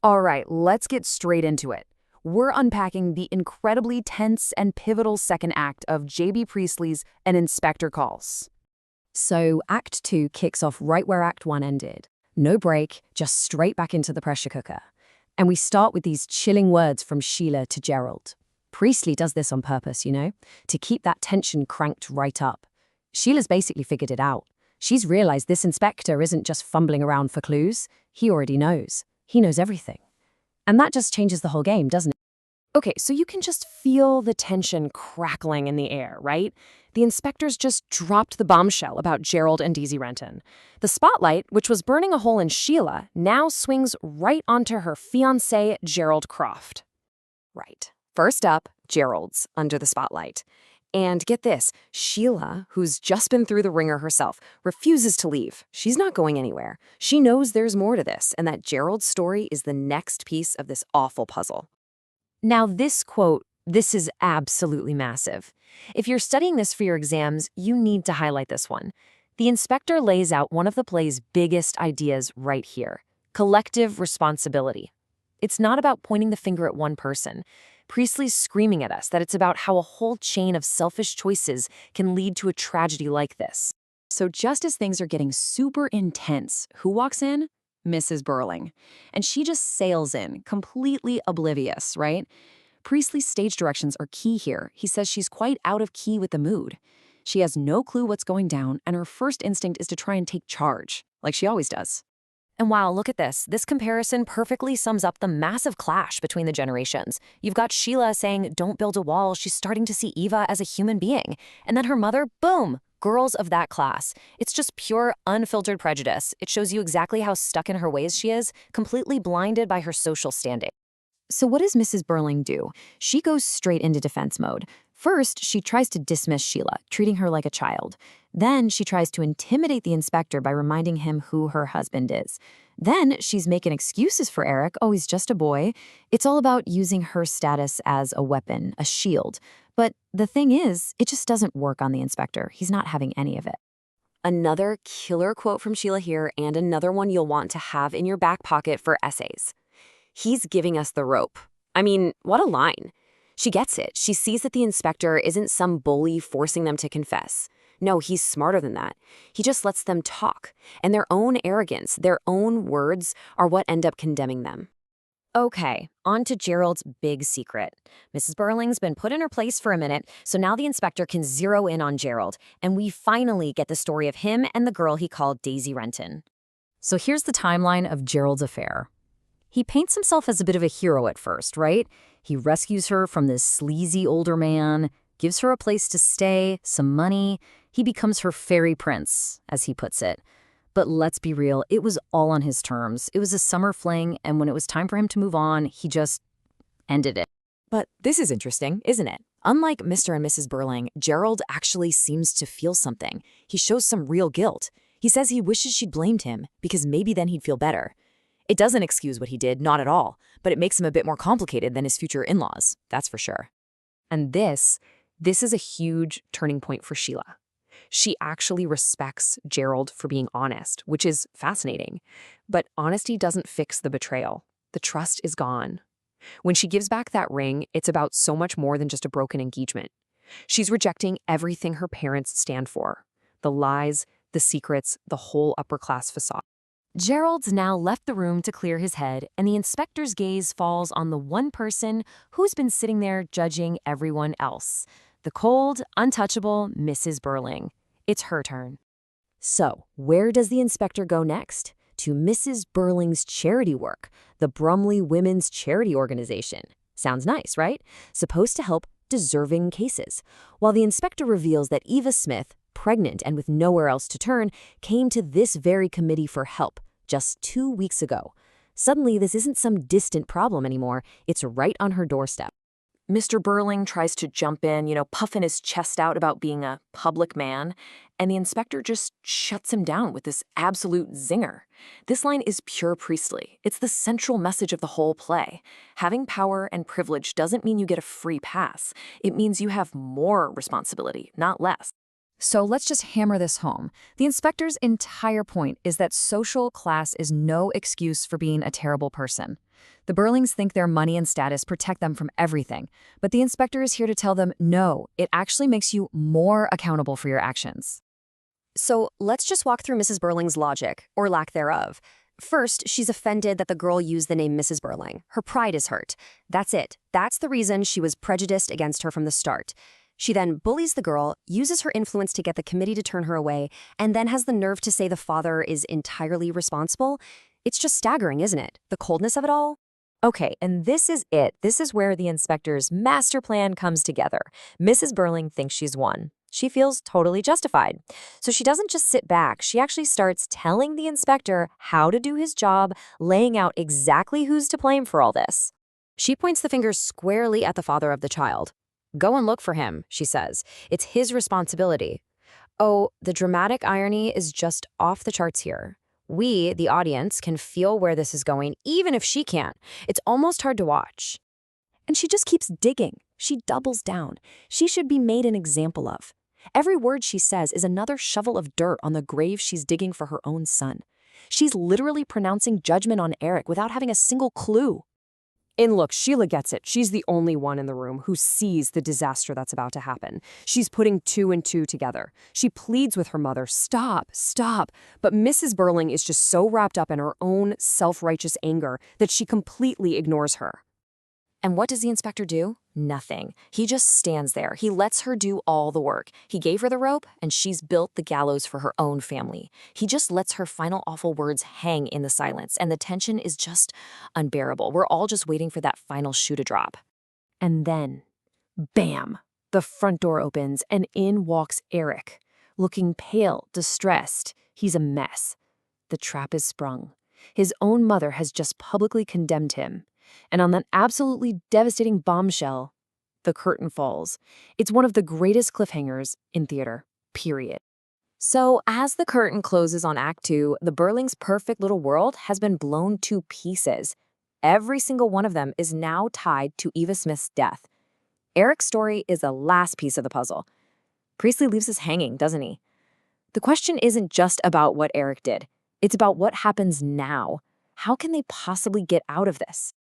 All right, let's get straight into it. We're unpacking the incredibly tense and pivotal second act of J.B. Priestley's An Inspector Calls. So Act 2 kicks off right where Act 1 ended. No break, just straight back into the pressure cooker. And we start with these chilling words from Sheila to Gerald. Priestley does this on purpose, to keep that tension cranked right up. Sheila's basically figured it out. She's realized this inspector isn't just fumbling around for clues. He already knows. He knows everything. And that just changes the whole game, doesn't it? Okay, so you can just feel the tension crackling in the air, right? The inspectors just dropped the bombshell about Gerald and Daisy Renton. The spotlight, which was burning a hole in Sheila, now swings right onto her fiancé, Gerald Croft. Right. First up, Gerald's under the spotlight. And get this, Sheila, who's just been through the ringer herself, refuses to leave. She's not going anywhere. She knows there's more to this, and that Gerald's story is the next piece of this awful puzzle. Now, this quote, this is absolutely massive. If you're studying this for your exams, you need to highlight this one. The inspector lays out one of the play's biggest ideas right here: collective responsibility. It's not about pointing the finger at one person. Priestley's screaming at us that it's about how a whole chain of selfish choices can lead to a tragedy like this. So just as things are getting super intense, who walks in? Mrs. Burling. And she just sails in, completely oblivious, right? Priestley's stage directions are key here. He says she's quite out of key with the mood. She has no clue what's going down, and her first instinct is to try and take charge, like she always does. And wow, look at this. This comparison perfectly sums up the massive clash between the generations. You've got Sheila saying, don't build a wall. She's starting to see Eva as a human being. And then her mother, boom, girls of that class. It's just pure, unfiltered prejudice. It shows you exactly how stuck in her ways she is, completely blinded by her social standing. So what does Mrs. Burling do? She goes straight into defense mode. First, she tries to dismiss Sheila, treating her like a child. Then she tries to intimidate the inspector by reminding him who her husband is. Then she's making excuses for Eric. Oh, he's just a boy. It's all about using her status as a weapon, a shield. But the thing is, it just doesn't work on the inspector. He's not having any of it. Another killer quote from Sheila here, and another one you'll want to have in your back pocket for essays. He's giving us the rope. I mean, what a line. She gets it. She sees that the inspector isn't some bully forcing them to confess. No, he's smarter than that. He just lets them talk. And their own arrogance, their own words, are what end up condemning them. Okay, on to Gerald's big secret. Mrs. Burling's been put in her place for a minute, so now the inspector can zero in on Gerald, and we finally get the story of him and the girl he called Daisy Renton. So here's the timeline of Gerald's affair. He paints himself as a bit of a hero at first, right? He rescues her from this sleazy older man, gives her a place to stay, some money. He becomes her fairy prince, as he puts it. But let's be real, it was all on his terms. It was a summer fling, and when it was time for him to move on, he just ended it. But this is interesting, isn't it? Unlike Mr. and Mrs. Burling, Gerald actually seems to feel something. He shows some real guilt. He says he wishes she'd blamed him, because maybe then he'd feel better. It doesn't excuse what he did, not at all, but it makes him a bit more complicated than his future in-laws, that's for sure. And this is a huge turning point for Sheila. She actually respects Gerald for being honest, which is fascinating. But honesty doesn't fix the betrayal. The trust is gone. When she gives back that ring, it's about so much more than just a broken engagement. She's rejecting everything her parents stand for: the lies, the secrets, the whole upper-class facade. Gerald's now left the room to clear his head, and the inspector's gaze falls on the one person who's been sitting there judging everyone else: the cold, untouchable Mrs. Burling. It's her turn. So, where does the inspector go next? To Mrs. Burling's charity work, the Brumley Women's Charity Organization. Sounds nice, right? Supposed to help deserving cases. While the inspector reveals that Eva Smith, pregnant and with nowhere else to turn, came to this very committee for help just 2 weeks ago. Suddenly, this isn't some distant problem anymore. It's right on her doorstep. Mr. Burling tries to jump in, puffing his chest out about being a public man, and the inspector just shuts him down with this absolute zinger. This line is pure Priestley. It's the central message of the whole play. Having power and privilege doesn't mean you get a free pass. It means you have more responsibility, not less. So let's just hammer this home. The inspector's entire point is that social class is no excuse for being a terrible person. The Burlings think their money and status protect them from everything, but the inspector is here to tell them, no, it actually makes you more accountable for your actions. So let's just walk through Mrs. Burling's logic, or lack thereof. First, she's offended that the girl used the name Mrs. Burling. Her pride is hurt. That's it. That's the reason she was prejudiced against her from the start. She then bullies the girl, uses her influence to get the committee to turn her away, and then has the nerve to say the father is entirely responsible. It's just staggering, isn't it? The coldness of it all. Okay, and this is it. This is where the inspector's master plan comes together. Mrs. Burling thinks she's won. She feels totally justified. So she doesn't just sit back. She actually starts telling the inspector how to do his job, laying out exactly who's to blame for all this. She points the finger squarely at the father of the child. Go and look for him, she says. It's his responsibility. Oh, the dramatic irony is just off the charts here. We, the audience, can feel where this is going, even if she can't. It's almost hard to watch. And she just keeps digging. She doubles down. She should be made an example of. Every word she says is another shovel of dirt on the grave she's digging for her own son. She's literally pronouncing judgment on Eric without having a single clue. And look, Sheila gets it. She's the only one in the room who sees the disaster that's about to happen. She's putting two and two together. She pleads with her mother, stop, stop. But Mrs. Burling is just so wrapped up in her own self-righteous anger that she completely ignores her. And what does the inspector do? Nothing. He just stands there. He lets her do all the work. He gave her the rope, and she's built the gallows for her own family. He just lets her final awful words hang in the silence, and the tension is just unbearable. We're all just waiting for that final shoe to drop. And then, bam, the front door opens, and in walks Eric. Looking pale, distressed, he's a mess. The trap is sprung. His own mother has just publicly condemned him. And on that absolutely devastating bombshell, the curtain falls. It's one of the greatest cliffhangers in theater, period. So as the curtain closes on Act 2, the Burlings' perfect little world has been blown to pieces. Every single one of them is now tied to Eva Smith's death. Eric's story is the last piece of the puzzle. Priestley leaves us hanging, doesn't he? The question isn't just about what Eric did. It's about what happens now. How can they possibly get out of this?